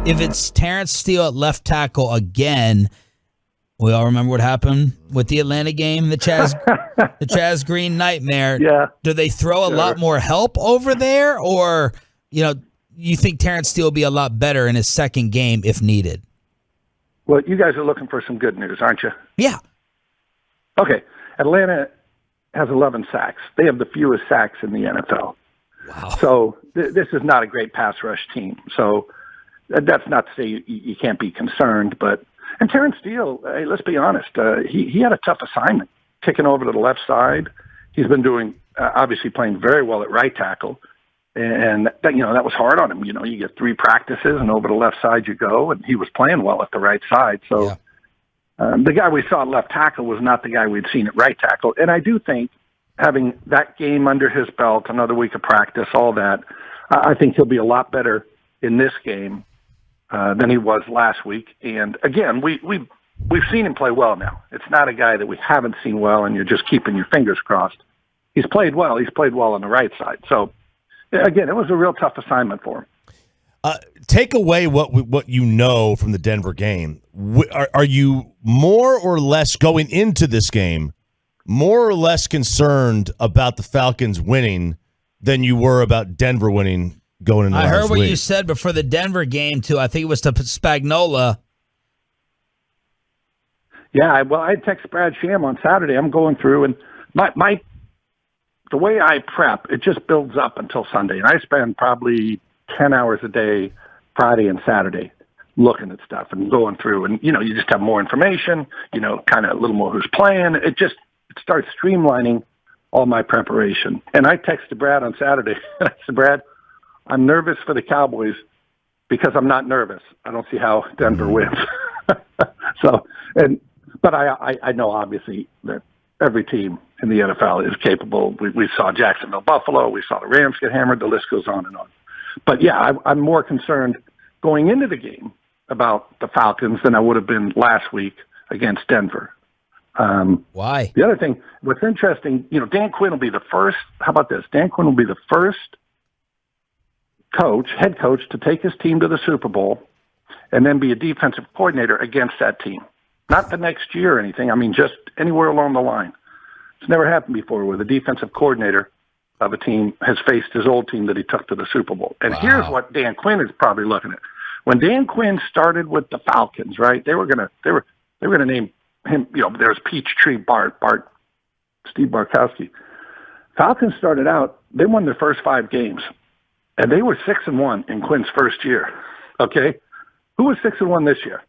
if it's Terrence Steele at left tackle again, we all remember what happened with the Atlanta game, the Chaz Green nightmare. Yeah. Do they throw a lot more help over there, or you think Terrence Steele will be a lot better in his second game if needed? Well, you guys are looking for some good news, aren't you? Yeah. Okay. Atlanta has 11 sacks. They have the fewest sacks in the NFL. Wow. So this is not a great pass rush team. So that's not to say you can't be concerned. And Terrence Steele, hey, let's be honest, he had a tough assignment, kicking over to the left side. He's been doing, obviously playing very well at right tackle. And that was hard on him. You get 3 practices and over the left side you go, and he was playing well at the right side. So the guy we saw at left tackle was not the guy we'd seen at right tackle. And I do think having that game under his belt, another week of practice, all that, I think he'll be a lot better in this game than he was last week. And again, we've seen him play well now. It's not a guy that we haven't seen well, and you're just keeping your fingers crossed. He's played well. He's played well on the right side. So again, it was a real tough assignment for him. Take away what you know from the Denver game. Are you more or less going into this game more or less concerned about the Falcons winning than you were about Denver winning going into last week? I heard what you said before the Denver game, too. I think it was to Spagnola. Yeah, I texted Brad Sham on Saturday. I'm going through, and the way I prep, it just builds up until Sunday. And I spend probably 10 hours a day, Friday and Saturday, looking at stuff and going through. And, you just have more information, kind of a little more who's playing. It starts streamlining all my preparation. And I texted Brad on Saturday. I said, Brad, I'm nervous for the Cowboys because I'm not nervous. I don't see how Denver wins. But I know obviously that every team in the NFL is capable. We saw Jacksonville, Buffalo. We saw the Rams get hammered. The list goes on and on. But yeah, I'm more concerned going into the game about the Falcons than I would have been last week against Denver. Why? The other thing, what's interesting, Dan Quinn will be the first. How about this? Dan Quinn will be the first head coach, to take his team to the Super Bowl and then be a defensive coordinator against that team. Not the next year or anything. I mean, just anywhere along the line. It's never happened before where the defensive coordinator of a team has faced his old team that he took to the Super Bowl. And here's what Dan Quinn is probably looking at. When Dan Quinn started with the Falcons, right? They were gonna name him. There's Peachtree Bart, Steve Bartkowski. Falcons started out. They won their first 5 games, and they were 6-1 in Quinn's first year. Okay, who was 6-1 this year?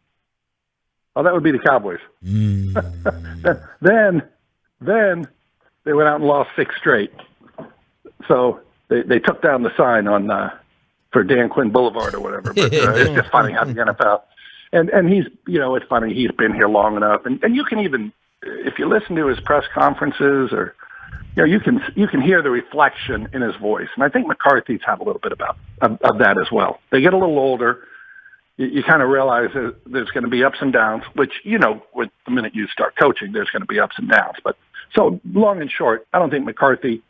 Oh, that would be the Cowboys. Then they went out and lost 6 straight. So they took down the sign on for Dan Quinn Boulevard or whatever. But it's just funny how the NFL and he's it's funny, he's been here long enough, and you can even, if you listen to his press conferences or you can hear the reflection in his voice, and I think McCarthy's had a little bit of that as well. They get a little older. You kind of realize that there's going to be ups and downs, which, with the minute you start coaching, there's going to be ups and downs. But so long and short, I don't think McCarthy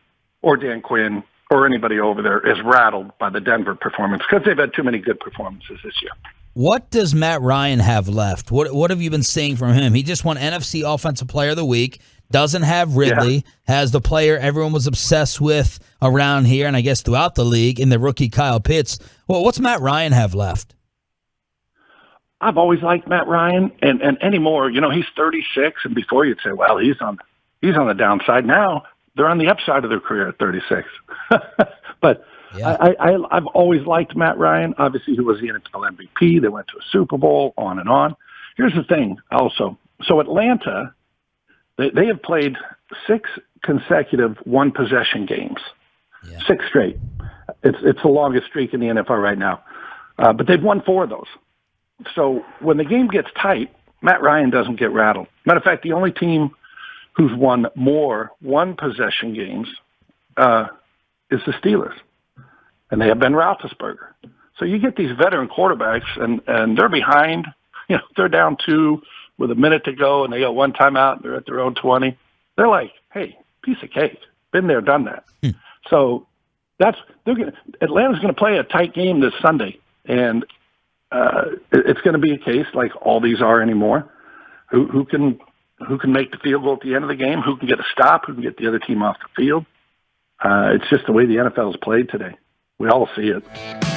or Dan Quinn or anybody over there is rattled by the Denver performance because they've had too many good performances this year. What does Matt Ryan have left? What have you been seeing from him? He just won NFC Offensive Player of the Week, doesn't have Ridley, has the player everyone was obsessed with around here and I guess throughout the league in the rookie Kyle Pitts. Well, what's Matt Ryan have left? I've always liked Matt Ryan, and anymore, he's 36, and before you'd say, well, he's on the downside. Now they're on the upside of their career at 36. But yeah. I've always liked Matt Ryan. Obviously, he was the NFL MVP. They went to a Super Bowl, on and on. Here's the thing, also. So Atlanta, they have played 6 consecutive one-possession games, 6 straight. It's the longest streak in the NFL right now. But they've won 4 of those. So when the game gets tight, Matt Ryan doesn't get rattled. Matter of fact, the only team who's won more one-possession games is the Steelers, and they have Ben Roethlisberger. So you get these veteran quarterbacks, and they're behind. They're down 2 with a minute to go, and they got 1 timeout, and they're at their own 20. They're like, hey, piece of cake. Been there, done that. So Atlanta's going to play a tight game this Sunday, and it's going to be a case like all these are anymore. Who can make the field goal at the end of the game? Who can get a stop? Who can get the other team off the field? It's just the way the NFL is played today. We all see it.